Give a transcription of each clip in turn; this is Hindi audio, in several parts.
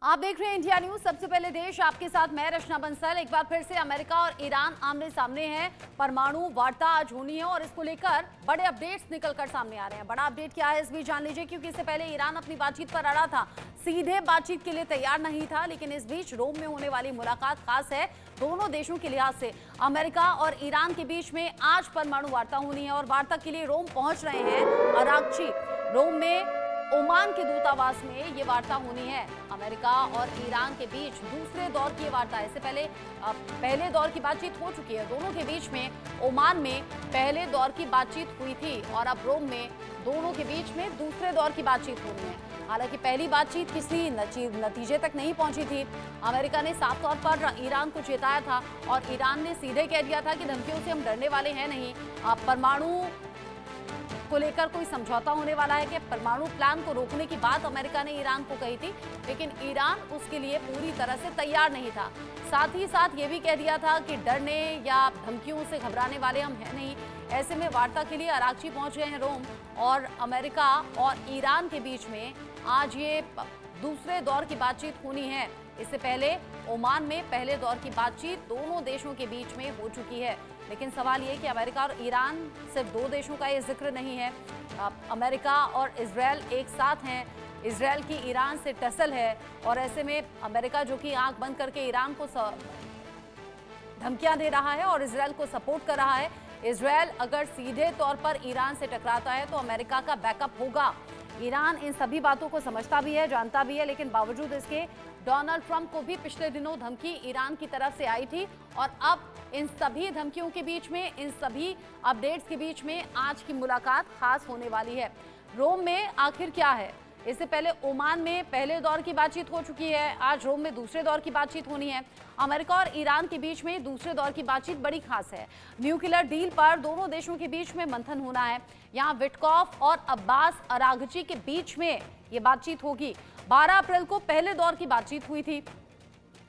आप देख रहे हैं इंडिया न्यूज। सबसे पहले देश आपके साथ मैं रचना बंसल। एक बार फिर से अमेरिका और ईरान आमने सामने हैं। परमाणु वार्ता आज होनी है और इसको लेकर बड़े अपडेट्स निकलकर सामने आ रहे हैं। बड़ा अपडेट क्या है इस बीच जान लीजिए, क्योंकि इससे पहले ईरान अपनी बातचीत पर अड़ा था, सीधे बातचीत के लिए तैयार नहीं था। लेकिन इस बीच रोम में होने वाली मुलाकात खास है दोनों देशों के लिहाज से। अमेरिका और ईरान के बीच में आज परमाणु वार्ता होनी है और वार्ता के लिए रोम पहुंच रहे हैं अरागची। रोम में ओमान के दूतावास में ये वार्ता होनी है। अमेरिका और ईरान के बीच दूसरे दौर की वार्ता है। इससे पहले दौर की बातचीत हो चुकी है दोनों के बीच में। ओमान में पहले दौर की बातचीत हुई थी और अब रोम में दोनों के बीच में दूसरे दौर की बातचीत होनी है। हालांकि पहली बातचीत किसी नतीजे तक नहीं पहुंची थी। अमेरिका ने साफ तौर पर ईरान को चेताया था और ईरान ने सीधे कह दिया था कि धमकियों से हम डरने वाले हैं नहीं। परमाणु को लेकर कोई समझौता होने वाला है कि परमाणु प्लान को रोकने की बात अमेरिका ने ईरान को कही थी, लेकिन ईरान उसके लिए पूरी तरह से तैयार नहीं था। साथ ही साथ ये भी कह दिया था कि डरने या धमकियों से घबराने वाले हम हैं नहीं। ऐसे में वार्ता के लिए अरागची पहुंच गए हैं रोम और अमेरिका और ईरान के बीच में आज ये दूसरे दौर की बातचीत होनी है। इससे पहले ओमान में पहले दौर की बातचीत दोनों देशों के बीच में हो चुकी है। लेकिन सवाल ये कि अमेरिका और ईरान सिर्फ दो देशों का ये जिक्र नहीं है। अमेरिका और इजराइल एक साथ हैं। इजराइल की ईरान से टसल है और ऐसे में अमेरिका जो कि आंख बंद करके ईरान को धमकियां दे रहा है और इजराइल को सपोर्ट कर रहा है। इजराइल अगर सीधे तौर पर ईरान से टकराता है तो अमेरिका का बैकअप होगा। ईरान इन सभी बातों को समझता भी है, जानता भी है, लेकिन बावजूद इसके डोनाल्ड ट्रंप को भी पिछले दिनों धमकी ईरान की तरफ से आई थी और अब इन सभी धमकियों के बीच में, इन सभी अपडेट्स के बीच में आज की मुलाकात खास होने वाली है। रोम में आखिर क्या है? इससे पहले ओमान में पहले दौर की बातचीत हो चुकी है, आज रोम में दूसरे दौर की बातचीत होनी है। अमेरिका और ईरान के बीच में दूसरे दौर की बातचीत बड़ी खास है। न्यूक्लियर डील पर दोनों देशों के बीच में मंथन होना है। यहाँ विटकॉफ और अब्बास अरागची के बीच में ये बातचीत होगी। 12 अप्रैल को पहले दौर की बातचीत हुई थी,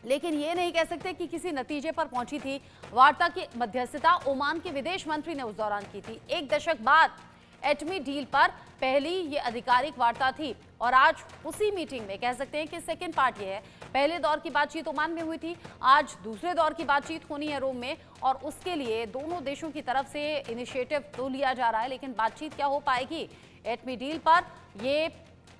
लेकिन ये नहीं कह सकते कि किसी नतीजे पर पहुंची थी। वार्ता की मध्यस्थता ओमान के विदेश मंत्री ने उस दौरान की थी। एक दशक बाद एटमी डील पर पहली ये आधिकारिक वार्ता थी और आज उसी मीटिंग में कह सकते हैं कि सेकंड पार्ट ये है। पहले दौर की बातचीत ओमान में हुई थी, आज दूसरे दौर की बातचीत होनी है रोम में और उसके लिए दोनों देशों की तरफ से इनिशिएटिव तो लिया जा रहा है, लेकिन बातचीत क्या हो पाएगी एटमी डील पर, ये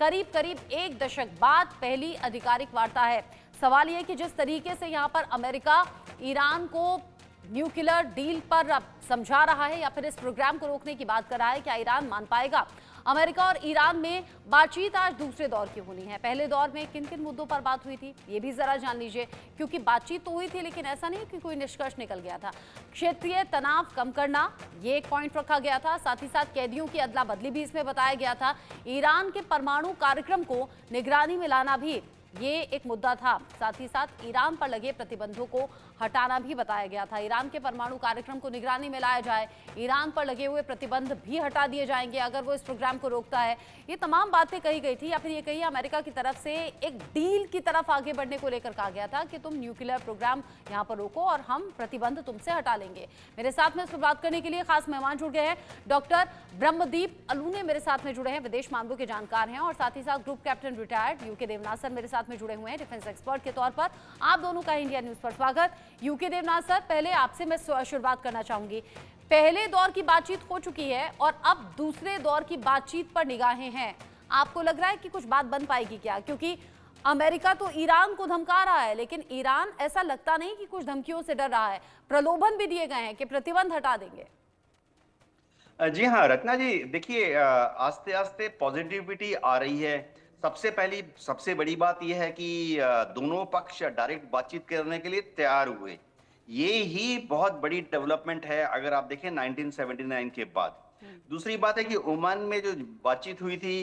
करीब करीब एक दशक बाद पहली आधिकारिक वार्ता है। सवाल यह कि जिस तरीके से यहाँ पर अमेरिका ईरान को न्यूक्लियर डील पर समझा रहा है या फिर इस प्रोग्राम को रोकने की बात कर रहा है, क्या ईरान मान पाएगा? अमेरिका और ईरान में बातचीत आज दूसरे दौर की होनी है। पहले दौर में किन किन मुद्दों पर बात हुई थी ये भी जरा जान लीजिए, क्योंकि बातचीत तो हुई थी लेकिन ऐसा नहीं कि कोई निष्कर्ष निकल गया था। क्षेत्रीय तनाव कम करना ये एक पॉइंट रखा गया था। साथ ही साथ कैदियों की अदला बदली भी इसमें बताया गया था। ईरान के परमाणु कार्यक्रम को निगरानी में लाना भी ये एक मुद्दा था। साथ ही साथ ईरान पर लगे प्रतिबंधों को हटाना भी बताया गया था। ईरान के परमाणु कार्यक्रम को निगरानी में लाया जाए, ईरान पर लगे हुए प्रतिबंध भी हटा दिए जाएंगे अगर वो इस प्रोग्राम को रोकता है। ये तमाम बातें कही गई थी या फिर ये कही अमेरिका की तरफ से एक डील की तरफ आगे बढ़ने को लेकर कहा गया था कि तुम न्यूक्लियर प्रोग्राम यहाँ पर रोको और हम प्रतिबंध तुमसे हटा लेंगे। मेरे साथ में इस पर बात करने के लिए खास मेहमान जुड़ गए हैं। डॉक्टर ब्रह्मदीप अलूने मेरे साथ में जुड़े हैं, विदेश मामलों के जानकार हैं, और साथ ही साथ group captain retired UK Devnath sir मेरे साथ में जुड़े हुए हैं, डिफेंस एक्सपर्ट के तौर पर। आप दोनों का इंडिया न्यूज पर स्वागत। यूके देवनाथ सर, पहले आपसे मैं शुरुआत करना चाहूंगी। पहले दौर की बातचीत हो चुकी है और अब दूसरे दौर की बातचीत पर निगाहें हैं। आपको लग रहा है कि कुछ बात बन पाएगी क्या? क्योंकि अमेरिका तो ईरान को धमका रहा है, लेकिन ईरान ऐसा लगता नहीं कि कुछ धमकियों से डर रहा है। प्रलोभन भी दिए गए हैं कि प्रतिबंध हटा देंगे। जी हाँ रत्ना जी, देखिए आस्ते आस्ते पॉजिटिविटी आ रही है। सबसे बड़ी बात यह है कि दोनों पक्ष डायरेक्ट बातचीत करने के लिए तैयार हुए। ये ही बहुत बड़ी डेवलपमेंट है अगर आप देखें 1979 के बाद। दूसरी बात है कि ओमान में जो बातचीत हुई थी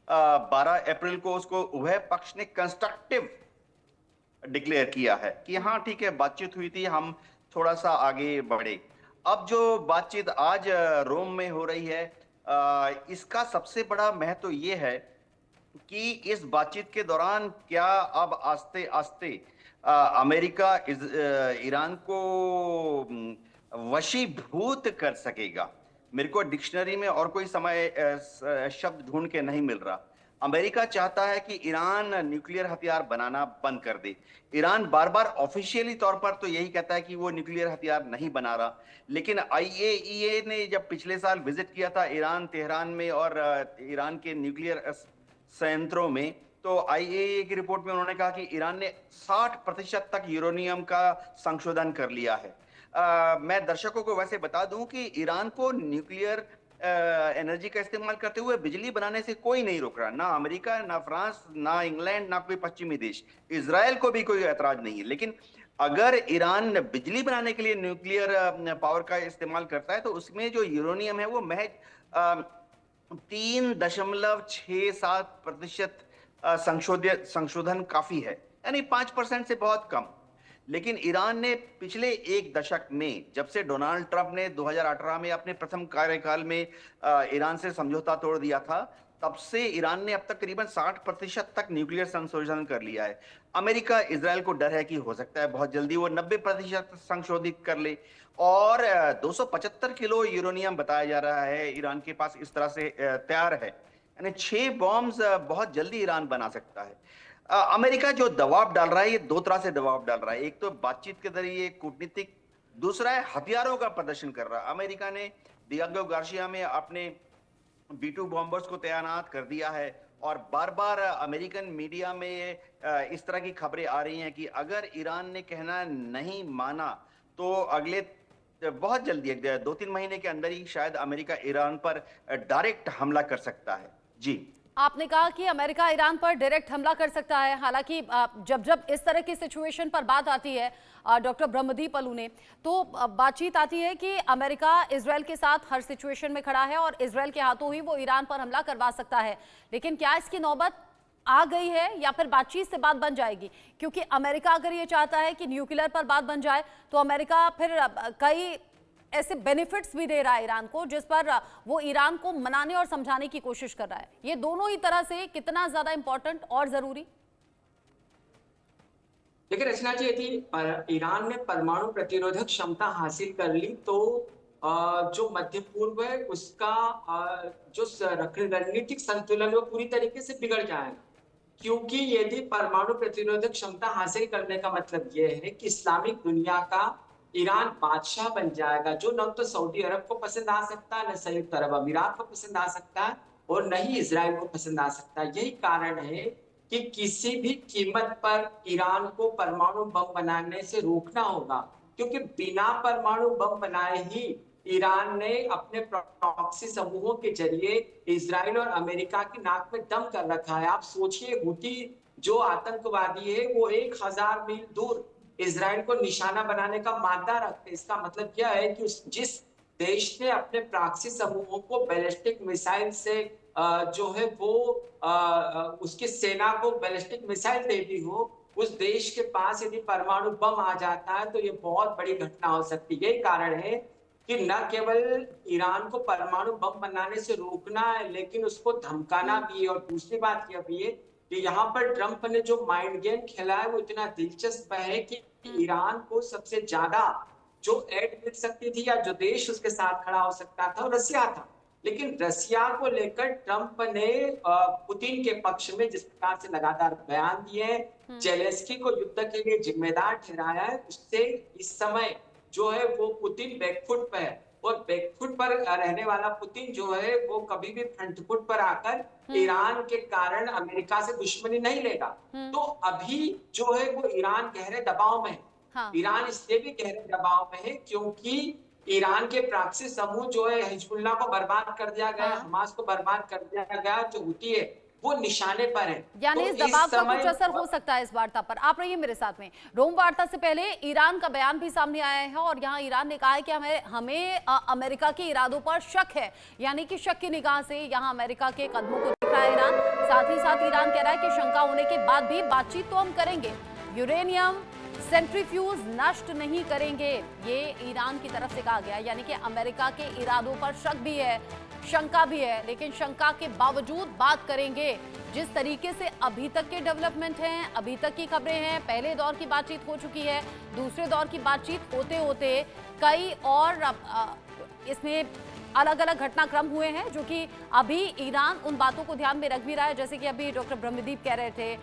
12 अप्रैल को, उसको उभय पक्ष ने कंस्ट्रक्टिव डिक्लेयर किया है कि हाँ ठीक है, बातचीत हुई थी, हम थोड़ा सा आगे बढ़े। अब जो बातचीत आज रोम में हो रही है, इसका सबसे बड़ा महत्व ये है कि इस बातचीत के दौरान क्या अब आस्ते आस्ते अमेरिका ईरान को वशीभूत कर सकेगा। मेरे को डिक्शनरी में और कोई शब्द ढूंढ के नहीं मिल रहा। अमेरिका चाहता है कि ईरान न्यूक्लियर हथियार बनाना बंद कर दे। ईरान बार-बार ऑफिशियली तौर पर तो यही कहता है कि वो न्यूक्लियर हथियार नहीं बना रहा, लेकिन आईएईए ने जब पिछले साल विजिट किया था ईरान, तेहरान में और ईरान के न्यूक्लियर संयंत्रों में, तो आईएईए की रिपोर्ट में उन्होंने कहा कि ईरान ने 60% तक यूरेनियम का संशोधन कर लिया है। मैं दर्शकों को वैसे बता दूं कि ईरान को न्यूक्लियर एनर्जी का इस्तेमाल करते हुए बिजली बनाने से कोई नहीं रोक रहा, ना अमेरिका, ना फ्रांस, ना इंग्लैंड, ना कोई पश्चिमी देश। इजराइल को भी कोई ऐतराज नहीं है, लेकिन अगर ईरान बिजली बनाने के लिए न्यूक्लियर पावर का इस्तेमाल करता है तो उसमें जो यूरेनियम है वो महज 3.67% संशोधन काफी है, यानी 5% से बहुत कम। लेकिन ईरान ने पिछले एक दशक में, जब से डोनाल्ड ट्रंप ने 2018 में अपने प्रथम कार्यकाल में ईरान से समझौता तोड़ दिया था, तब से ईरान ने अब तक करीबन 60% तक न्यूक्लियर संशोधन कर लिया है। अमेरिका, इजराइल को डर है कि हो सकता है बहुत जल्दी वो 90% संशोधित कर ले, और 275 किलो यूरेनियम बताया जा रहा है ईरान के पास इस तरह से तैयार है, यानी 6 बॉम्ब्स बहुत जल्दी ईरान बना सकता है। अमेरिका जो दबाव डाल रहा है, ये दो तरह से दबाव डाल रहा है। एक तो बातचीत के जरिए कूटनीतिक, दूसरा है हथियारों का प्रदर्शन कर रहा है। अमेरिका ने डिएगो गार्सिया में अपने B-2 बॉम्बर्स को तैनात कर दिया है, और बार बार अमेरिकन मीडिया में इस तरह की खबरें आ रही हैं कि अगर ईरान ने कहना नहीं माना तो अगले बहुत जल्दी 2-3 महीने के अंदर ही शायद अमेरिका ईरान पर डायरेक्ट हमला कर सकता है। जी, आपने कहा कि अमेरिका ईरान पर डायरेक्ट हमला कर सकता है। हालांकि जब जब इस तरह की सिचुएशन पर बात आती है डॉक्टर ब्रह्मदीप अलू ने, तो बातचीत आती है कि अमेरिका इजराइल के साथ हर सिचुएशन में खड़ा है और इजराइल के हाथों ही वो ईरान पर हमला करवा सकता है। लेकिन क्या इसकी नौबत आ गई है या फिर बातचीत से बात बन जाएगी? क्योंकि अमेरिका अगर ये चाहता है कि न्यूक्लियर पर बात बन जाए तो अमेरिका फिर कई ऐसे बेनिफिट्स भी दे रहा है ईरान को, जिस पर वो ईरान को मनाने और समझाने की कोशिश कर रहा है। ये दोनों ही तरह से कितना ज्यादा इंपॉर्टेंट और जरूरी? देखिए रचना जी, यदि ईरान ने परमाणु प्रतिरोधक क्षमता हासिल कर ली तो जो मध्य पूर्व है उसका जो रणनीतिक संतुलन है वो पूरी तरीके से बिगड़ जाएगा। क्योंकि यदि परमाणु प्रतिरोधक क्षमता हासिल करने का मतलब यह है कि इस्लामिक दुनिया का ईरान बादशाह बन जाएगा, जो न तो सऊदी अरब को पसंद आ सकता है, न संयुक्त अरब अमीरात को पसंद आ सकता है, और न ही इजराइल को पसंद आ सकता है। यही कारण है कि किसी भी कीमत पर ईरान को परमाणु बम बनाने से रोकना होगा, क्योंकि बिना परमाणु बम बनाए ही ईरान ने अपने प्रॉक्सी समूहों के जरिए इजराइल और अमेरिका की नाक में दम कर रखा है। आप सोचिए, हुती जो आतंकवादी है वो 1000 मील दूर इजराइल को निशाना बनाने का मादा रखते। इसका मतलब क्या है कि जिस देश ने अपने प्रॉक्सी समूहों को बैलिस्टिक मिसाइल से जो है वो उसकी सेना को बैलिस्टिक मिसाइल दे दी हो, उस देश के पास यदि परमाणु बम आ जाता है तो ये बहुत बड़ी घटना हो सकती है। यही कारण है कि न केवल ईरान को परमाणु बम बनाने से रोकना है, लेकिन उसको धमकाना भी है। और दूसरी बात यह भी है कि यहाँ पर ट्रंप ने जो माइंड गेम खेला है वो इतना दिलचस्प है कि ईरान को सबसे ज्यादा जो एड मिल सकती थी या जो देश उसके साथ खड़ा हो सकता था वो रसिया था। लेकिन रसिया को लेकर ट्रंप ने पुतिन के पक्ष में जिस प्रकार से लगातार बयान दिए, जेलेंस्की को युद्ध के लिए जिम्मेदार ठहराया है, उससे इस समय जो है वो पुतिन बैकफुट पर है। और बैकफुट पर रहने वाला पुतिन जो है वो कभी भी फ्रंट फुट पर आकर ईरान के कारण अमेरिका से दुश्मनी नहीं लेगा। तो अभी जो है वो ईरान गहरे दबाव में है। हाँ। ईरान इसलिए भी गहरे दबाव में है क्योंकि ईरान के प्रॉक्सी समूह जो है हिजबुल्लाह को बर्बाद कर दिया गया, हाँ। हमास को बर्बाद कर दिया गया, जो हुती है वो निशाने पर है। यानी तो इस दबाव का समय कुछ असर हो सकता है इस वार्ता पर। आप रहिए मेरे साथ में। रोम वार्ता से पहले ईरान का बयान भी सामने आया है और यहाँ ईरान ने कहा है कि हमें अमेरिका के इरादों पर शक है, यानी कि शक की निगाह से यहाँ अमेरिका के कदमों को देख रहा है ईरान। साथ ही साथ ईरान कह रहा है कि शंका होने के बाद भी बातचीत तो हम करेंगे, यूरेनियम सेंट्रीफ्यूज नष्ट नहीं करेंगे, ये ईरान की तरफ से कहा गया। यानी कि अमेरिका के इरादों पर शक भी है, शंका भी है, लेकिन शंका के बावजूद बात करेंगे। जिस तरीके से अभी तक के डेवलपमेंट हैं, अभी तक की खबरें हैं, पहले दौर की बातचीत हो चुकी है, दूसरे दौर की बातचीत होते होते कई और इसमें अलग अलग घटनाक्रम हुए हैं जो कि अभी ईरान उन बातों को ध्यान में रख भी रहा है, जैसे कि अभी डॉक्टर ब्रह्मदीप कह रहे थे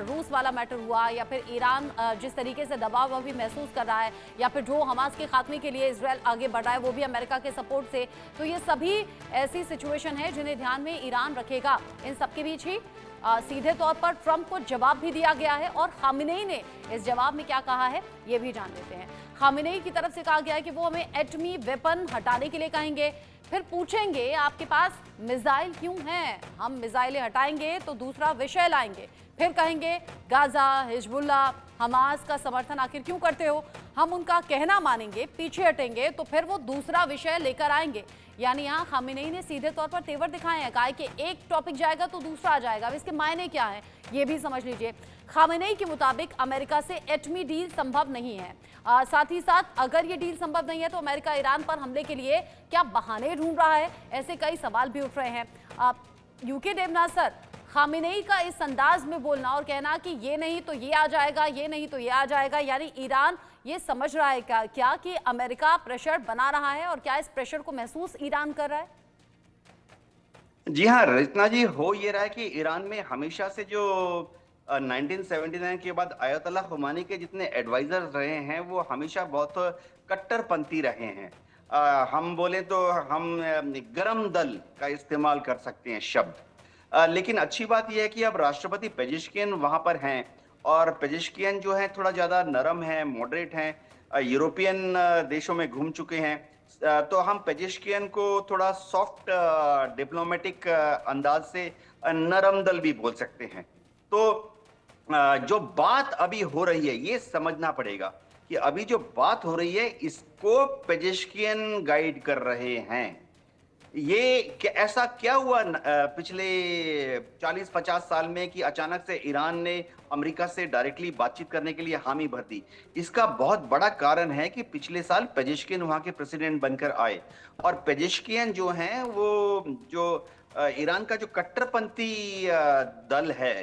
रूस वाला मैटर हुआ, या फिर ईरान जिस तरीके से दबाव अभी महसूस कर रहा है, या फिर जो हमास के खात्मे के लिए इजरायल आगे बढ़ रहा है वो भी अमेरिका के सपोर्ट से। तो ये सभी ऐसी सिचुएशन है जिन्हें ध्यान में ईरान रखेगा। इन सबके बीच ही सीधे तौर पर ट्रंप को जवाब भी दिया गया है, और खामेनेई ने इस जवाब में क्या कहा है ये भी जान लेते हैं। खामेनेई की तरफ से कहा गया है कि वो हमें एटमी वेपन हटाने के लिए कहेंगे, फिर पूछेंगे आपके पास मिसाइल क्यों हैं, हम मिसाइलें हटाएंगे तो दूसरा विषय लाएंगे, फिर कहेंगे गाजा, हिजबुल्लाह, हमास का समर्थन आखिर क्यों करते हो, हम उनका कहना मानेंगे, पीछे हटेंगे तो फिर वो दूसरा विषय लेकर आएंगे। यानी यहाँ खामेनेई ने सीधे तौर पर तेवर दिखाए हैं, कहा कि एक टॉपिक जाएगा तो दूसरा आ जाएगा। अब इसके मायने क्या हैं ये भी समझ लीजिए। खामेनेई के मुताबिक अमेरिका से एटमी डील संभव नहीं है। साथ ही साथ अगर ये डील संभव नहीं है तो अमेरिका ईरान पर हमले के लिए क्या बहाने ढूंढ रहा है, ऐसे कई सवाल भी उठ रहे हैं। यूके देवनाथ सर, खामेनेई का इस अंदाज में बोलना और कहना कि ये नहीं तो ये आ जाएगा, ये नहीं तो ये आ जाएगा, यानी ईरान ये समझ रहा है क्या कि अमेरिका प्रेशर बना रहा है, और क्या इस प्रेशर को महसूस ईरान कर रहा है? जी हाँ रचना जी, हो ये रहा है कि ईरान में हमेशा से जो 1979 के बाद आयतुल्लाह खुमानी के जितने एडवाइजर रहे हैं वो हमेशा बहुत कट्टरपंथी रहे हैं। हम बोले तो हम गरम दल का इस्तेमाल कर सकते हैं शब्द। लेकिन अच्छी बात यह है कि अब राष्ट्रपति पेजेश्कियन वहां पर हैं, और पेजेश्कियन जो है थोड़ा ज्यादा नरम है, मॉडरेट हैं, यूरोपियन देशों में घूम चुके हैं। तो हम पेजेश्कियन को थोड़ा सॉफ्ट डिप्लोमेटिक अंदाज से नरम दल भी बोल सकते हैं। तो जो बात अभी हो रही है ये समझना पड़ेगा कि अभी जो बात हो रही है इसको पेजेश्कियन गाइड कर रहे हैं। ये ऐसा क्या हुआ पिछले 40-50 साल में कि अचानक से ईरान ने अमेरिका से डायरेक्टली बातचीत करने के लिए हामी भर दी? इसका बहुत बड़ा कारण है कि पिछले साल पेजेश्कियन वहां के प्रेसिडेंट बनकर आए, और पेजेश्कियन जो हैं वो जो ईरान का जो कट्टरपंथी दल है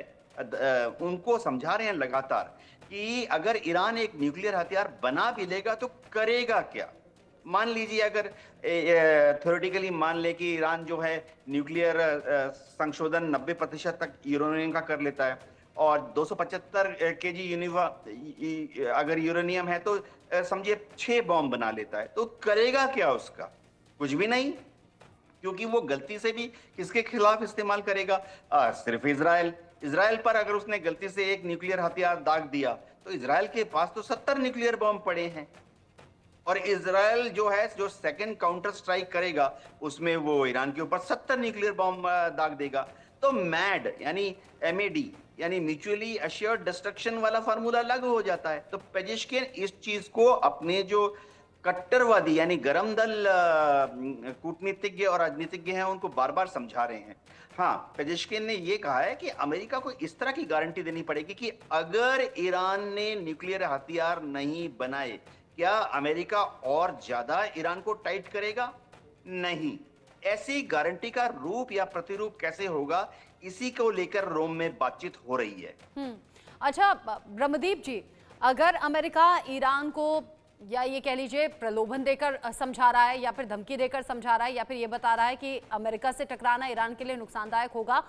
उनको समझा रहे हैं लगातार कि अगर ईरान एक न्यूक्लियर हथियार बना भी लेगा तो करेगा क्या। मान लीजिए अगर थ्योरेटिकली मान ले कि ईरान जो है न्यूक्लियर संशोधन 90% तक यूरेनियम का कर लेता है, और 275 केजी अगर यूरेनियम है तो समझिए 6 बॉम्ब बना लेता है, तो करेगा क्या उसका? कुछ भी नहीं, क्योंकि वो गलती से भी किसके खिलाफ इस्तेमाल करेगा? सिर्फ इजराइल पर अगर उसने गलती से एक न्यूक्लियर हथियार दाग दिया तो इजराइल के पास तो 70 न्यूक्लियर बॉम्ब पड़े हैं, और इजराइल जो है जो सेकंड काउंटर स्ट्राइक करेगा उसमें वो ईरान के ऊपर 70 न्यूक्लियर बॉम्ब दाग देगा। तो मैड यानी MAD यानी म्यूचुअली अश्योर्ड डिस्ट्रक्शन वाला फार्मूला लागू हो जाता है। तो पेजेश्कियन इस चीज को अपने जो कट्टरवादी यानी गरम दल कूटनीतिज्ञ और राजनीतिज्ञ हैं उनको बार बार समझा रहे हैं। हाँ, पेजेश्कियन ने ये कहा है कि अमेरिका को इस तरह की गारंटी देनी पड़ेगी कि अगर ईरान ने न्यूक्लियर हथियार नहीं बनाए क्या अमेरिका और ज्यादा ईरान को टाइट करेगा? नहीं। ऐसी गारंटी का रूप या प्रतिरूप कैसे होगा, इसी को लेकर रोम में बातचीत हो रही है। अच्छा ब्रह्मदीप जी, अगर अमेरिका ईरान को या ये कह लीजिए प्रलोभन देकर समझा रहा है, या फिर धमकी देकर समझा रहा है, या फिर ये बता रहा है कि अमेरिका से टकराना ईरान के लिए नुकसानदायक होगा,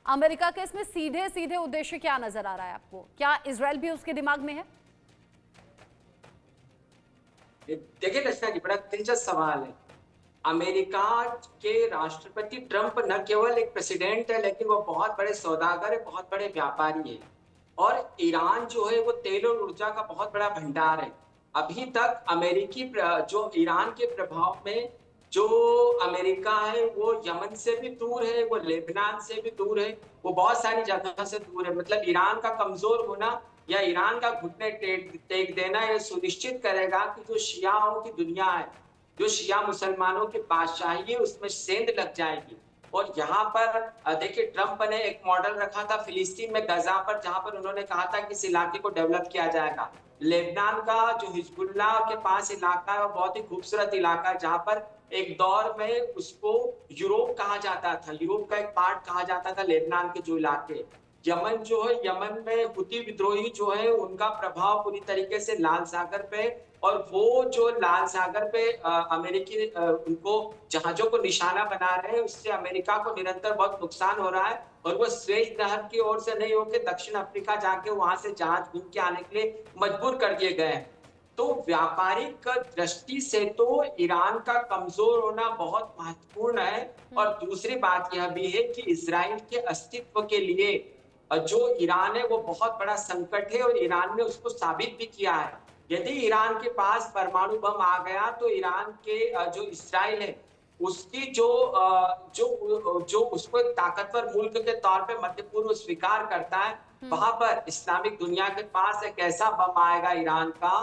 अमेरिका के इसमें सीधे सीधे उद्देश्य क्या नजर आ रहा है आपको? क्या इजराइल भी उसके दिमाग में है? देखिए रचना जी, बड़ा दिलचस्प सवाल है। अमेरिका के राष्ट्रपति ट्रंप न केवल एक प्रेसिडेंट है लेकिन वो बहुत बड़े सौदागर है, बहुत बड़े व्यापारी है, और ईरान जो है वो तेल और ऊर्जा का बहुत बड़ा भंडार है। अभी तक अमेरिकी जो ईरान के प्रभाव में जो अमेरिका है वो यमन से भी दूर है, वो लेबनान से भी दूर है, वो बहुत सारी जगह से दूर है। मतलब ईरान का कमजोर होना या ईरान का घुटने टेक देना यह सुनिश्चित करेगा कि जो शियाओं की दुनिया है, जो शिया मुसलमानों की बादशाही है, उसमें सेंध लग जाएगी। और यहाँ पर देखिए ट्रंप ने एक मॉडल रखा था फिलिस्तीन में गजा पर, जहां पर उन्होंने कहा था कि इस इलाके को डेवलप किया जाएगा। लेबनान का जो हिजबुल्लाह के पास इलाका है वो बहुत ही खूबसूरत इलाका है, जहां पर एक दौर में उसको यूरोप कहा जाता था, यूरोप का एक पार्ट कहा जाता था लेबनान के जो इलाके। यमन जो है, यमन में हुती विद्रोही जो है उनका प्रभाव पूरी तरीके से लाल सागर पे, और वो जो लाल सागर पे अमेरिकी उनको जहाजों को निशाना बना रहे हैं, उससे अमेरिका को निरंतर बहुत नुकसान हो रहा है, और वो स्वेज नहर की ओर से नहीं होकर दक्षिण अफ्रीका जाके वहां से जहाज घूम के आने के लिए मजबूर कर दिए गए हैं। तो व्यापारिक दृष्टि से तो ईरान का कमजोर होना बहुत महत्वपूर्ण है, और दूसरी बात यह भी है कि इजराइल के अस्तित्व के लिए जो ईरान है वो बहुत बड़ा संकट है, और ईरान ने उसको साबित भी किया है। यदि ईरान के पास परमाणु बम आ गया तो ईरान के जो इजराइल है उसकी जो उसको एक ताकतवर मुल्क के तौर पे मध्य पूर्व स्वीकार करता है, वहां पर इस्लामिक दुनिया के पास एक ऐसा बम आएगा ईरान का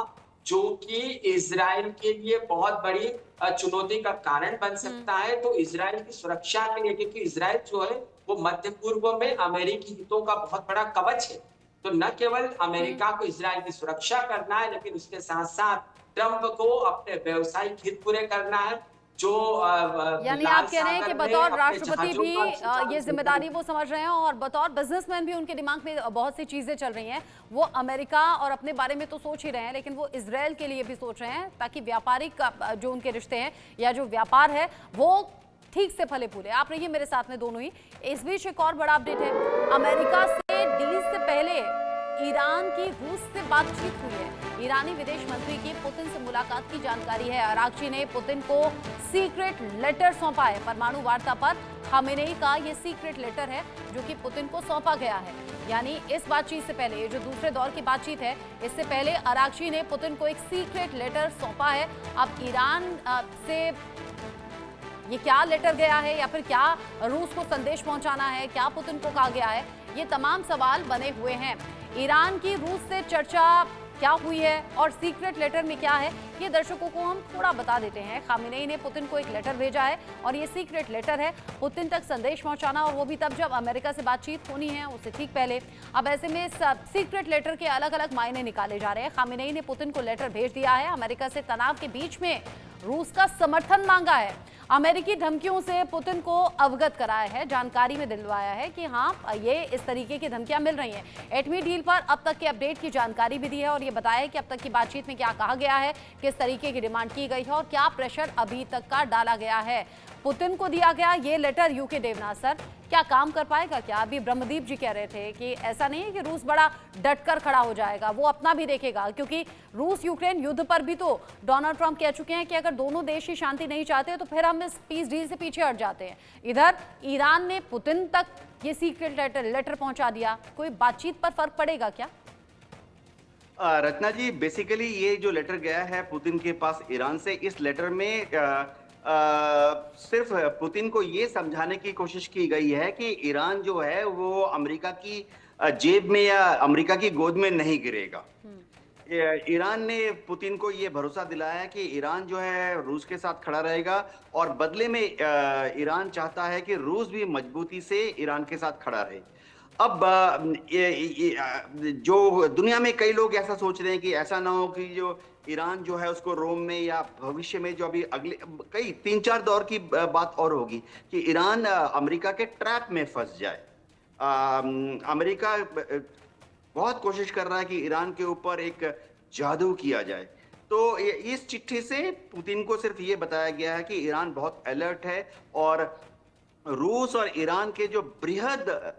जो कि इजराइल के लिए बहुत बड़ी चुनौती का कारण बन सकता है। तो इजराइल की सुरक्षा के लिए, क्योंकि इजराइल जो है वो मध्य पूर्व में अमेरिकी हितों का बहुत बड़ा कवच है, तो न केवल अमेरिका को इजराइल की सुरक्षा करना है, लेकिन उसके साथ साथ ट्रंप को अपने व्यवसायिक हित पूरे करना है। जो यानी आप कह रहे हैं कि बतौर राष्ट्रपति भी ये जिम्मेदारी वो समझ रहे हैं, और बतौर बिजनेसमैन भी उनके दिमाग में बहुत सी चीजें चल रही हैं। वो अमेरिका और अपने बारे में तो सोच ही रहे हैं, लेकिन वो इजराइल के लिए भी सोच रहे हैं, ताकि व्यापारिक जो उनके रिश्ते हैं या जो व्यापार है वो ठीक से फले फूले। आप रहिए मेरे साथ में दोनों ही। इस बीच एक और बड़ा अपडेट है, अमेरिका से डील से पहले ईरान की रूस से बातचीत हुई है। ईरानी विदेश मंत्री की पुतिन से मुलाकात की जानकारी है। अरागची ने पुतिन को सीक्रेट लेटर सौंपा है। परमाणु वार्ता पर खामेनेई का ये सीक्रेट लेटर है जो कि पुतिन को सौंपा गया है। यानी इस बातचीत से पहले, ये जो दूसरे दौर की बातचीत है, इससे पहले अरागची ने पुतिन को एक सीक्रेट लेटर सौंपा है। अब ईरान से ये क्या लेटर गया है, या फिर क्या रूस को संदेश पहुंचाना है, क्या पुतिन को कहा गया है, ये तमाम सवाल बने हुए हैं। ईरान की रूस से चर्चा क्या हुई है और सीक्रेट लेटर में क्या है, ये दर्शकों को हम थोड़ा बता देते हैं। खामेनेई ने पुतिन को एक लेटर भेजा है, और ये सीक्रेट लेटर है, पुतिन तक संदेश पहुंचाना, और वो भी तब जब अमेरिका से बातचीत होनी है, उससे ठीक पहले। अब ऐसे में सीक्रेट लेटर के अलग अलग मायने निकाले जा रहे हैं। खामेनेई ने पुतिन को लेटर भेज दिया है, अमेरिका से तनाव के बीच में रूस का समर्थन मांगा है, अमेरिकी धमकियों से पुतिन को अवगत कराया है, जानकारी में दिलवाया है कि हाँ ये इस तरीके की धमकियां मिल रही हैं। एटमी डील पर अब तक के अपडेट की जानकारी भी दी है, और ये बताया है कि अब तक की बातचीत में क्या कहा गया है, किस तरीके की डिमांड की गई है, और क्या प्रेशर अभी तक का डाला गया है। पुतिन को दिया गया ये लेटर यूके देवनाथ सर क्या काम कर पाएगा क्या? अभी ब्रह्मदीप जी कह रहे थे कि ऐसा नहीं है कि रूस बड़ा डटकर खड़ा हो जाएगा, वो अपना भी देखेगा, क्योंकि रूस यूक्रेन युद्ध पर भी तो डोनाल्ड ट्रंप कह चुके हैं कि अगर दोनों देश ही शांति नहीं चाहते तो फिर हम इस पीस डील से पीछे हट जाते हैं। इधर ईरान ने पुतिन तक ये सीक्रेट लेटर पहुंचा दिया, कोई बातचीत पर फर्क पड़ेगा क्या? रत्ना जी, बेसिकली ये जो लेटर गया है पुतिन के पास ईरान से, इस लेटर में सिर्फ पुतिन को ये समझाने की कोशिश की गई है कि ईरान जो है वो अमेरिका की जेब में या अमेरिका की गोद में नहीं गिरेगा। ईरान ने पुतिन को ये भरोसा दिलाया है कि ईरान जो है रूस के साथ खड़ा रहेगा, और बदले में ईरान चाहता है कि रूस भी मजबूती से ईरान के साथ खड़ा रहे। अब जो दुनिया में कई लोग ऐसा सोच रहे हैं कि ऐसा ना हो कि जो ईरान जो है उसको रोम में या भविष्य में जो अभी अगले कई 3-4 दौर की बात और होगी कि ईरान अमेरिका के ट्रैप में फंस जाए। अमेरिका बहुत कोशिश कर रहा है कि ईरान के ऊपर एक जादू किया जाए। तो इस चिट्ठी से पुतिन को सिर्फ ये बताया गया है कि ईरान बहुत अलर्ट है, और रूस और ईरान के जो बृहद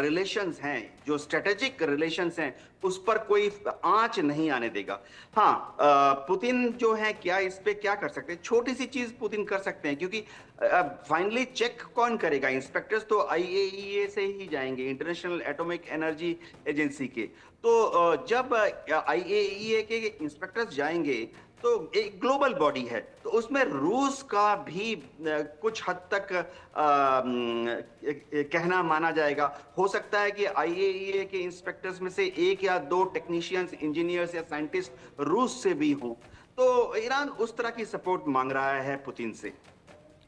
रिलेशंस हैं, जो स्ट्रेटेजिक रिलेशंस हैं, उस पर कोई आंच नहीं आने देगा। हाँ, पुतिन जो है क्या इस पे क्या कर सकते हैं? छोटी सी चीज पुतिन कर सकते हैं, क्योंकि फाइनली चेक कौन करेगा? इंस्पेक्टर्स तो आईएईए से ही जाएंगे, इंटरनेशनल एटॉमिक एनर्जी एजेंसी के। तो जब आईएईए के इंस्पेक्टर्स जाएंगे तो एक ग्लोबल बॉडी है, तो उसमें रूस का भी कुछ हद तक कहना माना जाएगा। हो सकता है कि आईएईए के इंस्पेक्टर्स में से 1 या 2 टेक्नीशियंस, इंजीनियर्स या साइंटिस्ट रूस से भी हों। तो ईरान उस तरह की सपोर्ट मांग रहा है पुतिन से।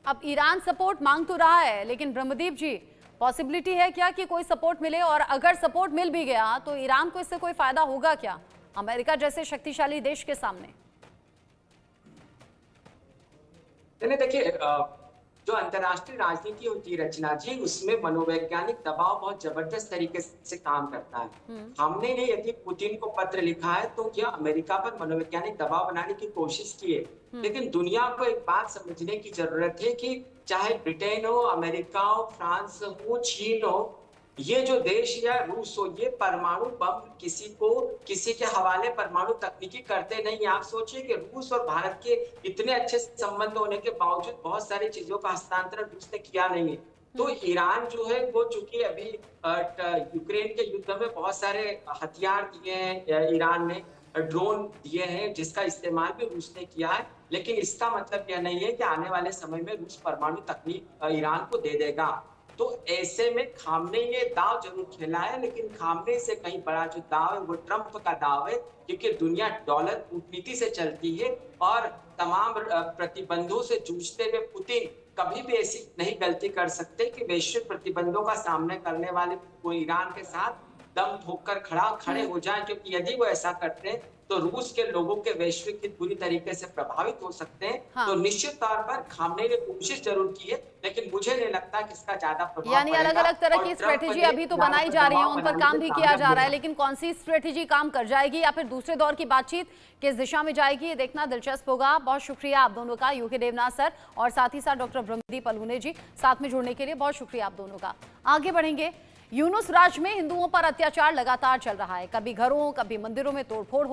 अब ईरान सपोर्ट मांग तो रहा है, लेकिन ब्रह्मदीप जी, पॉसिबिलिटी है क्या कि कोई सपोर्ट मिले, और अगर सपोर्ट मिल भी गया तो ईरान को इससे कोई फायदा होगा क्या अमेरिका जैसे शक्तिशाली देश के सामने? देखिए, जो अंतर्राष्ट्रीय राजनीति होती है रचना जी, उसमें मनोवैज्ञानिक दबाव बहुत जबरदस्त तरीके से काम करता है। हमने ने यदि पुतिन को पत्र लिखा है तो यह अमेरिका पर मनोवैज्ञानिक दबाव बनाने की कोशिश की है, लेकिन दुनिया को एक बात समझने की जरूरत है कि चाहे ब्रिटेन हो, अमेरिका हो, फ्रांस हो, चीन हो, ये जो देश या रूस हो, ये परमाणु बम किसी के हवाले परमाणु तकनीकी करते नहीं। आप सोचिए कि रूस और भारत के इतने अच्छे संबंध होने के बावजूद बहुत सारी चीजों का हस्तांतरण रूस ने किया नहीं है। तो ईरान जो है वो चूंकि अभी यूक्रेन के युद्ध में बहुत सारे हथियार दिए हैं, ईरान ने ड्रोन दिए हैं जिसका इस्तेमाल भी रूस ने किया है, लेकिन इसका मतलब यह नहीं है कि आने वाले समय में रूस परमाणु तकनीक ईरान को दे देगा। तो ऐसे में खामने ये दाव जरूर खेला है, लेकिन खामने से कहीं बड़ा जो दाव है वो ट्रंप का दाव है, क्योंकि दुनिया डॉलर कूटनीति से चलती है और तमाम प्रतिबंधों से जूझते हुए पुतिन कभी भी ऐसी नहीं गलती कर सकते कि वैश्विक प्रतिबंधों का सामना करने वाले वो ईरान के साथ दम ठोक कर खड़े हो जाएं, क्योंकि यदि वो ऐसा करते हैं तो रूस के लोगों के वैश्विक हित बुरी तरीके से प्रभावित हो सकते हैं। हाँ। तो निश्चित तौर पर खामने ने कोशिश जरूर की है, लेकिन मुझे नहीं लगता कि इसका ज्यादा प्रभाव यानी अलग अलग तरह की स्ट्रेटेजी अभी तो बनाई जा रही है, उन पर काम भी किया जा रहा है, लेकिन कौन सी स्ट्रेटेजी काम कर जाएगी या फिर दूसरे दौर की बातचीत किस दिशा में जाएगी, ये देखना दिलचस्प होगा। बहुत शुक्रिया आप दोनों का, यूके देवनाथ सर और साथ ही साथ डॉक्टर ब्रह्मदीप अलूने जी, साथ में जुड़ने के लिए बहुत शुक्रिया आप दोनों का। आगे बढ़ेंगे। यूनुस राज में हिंदुओं पर अत्याचार लगातार चल रहा है, कभी घरों कभी मंदिरों में तोड़फोड़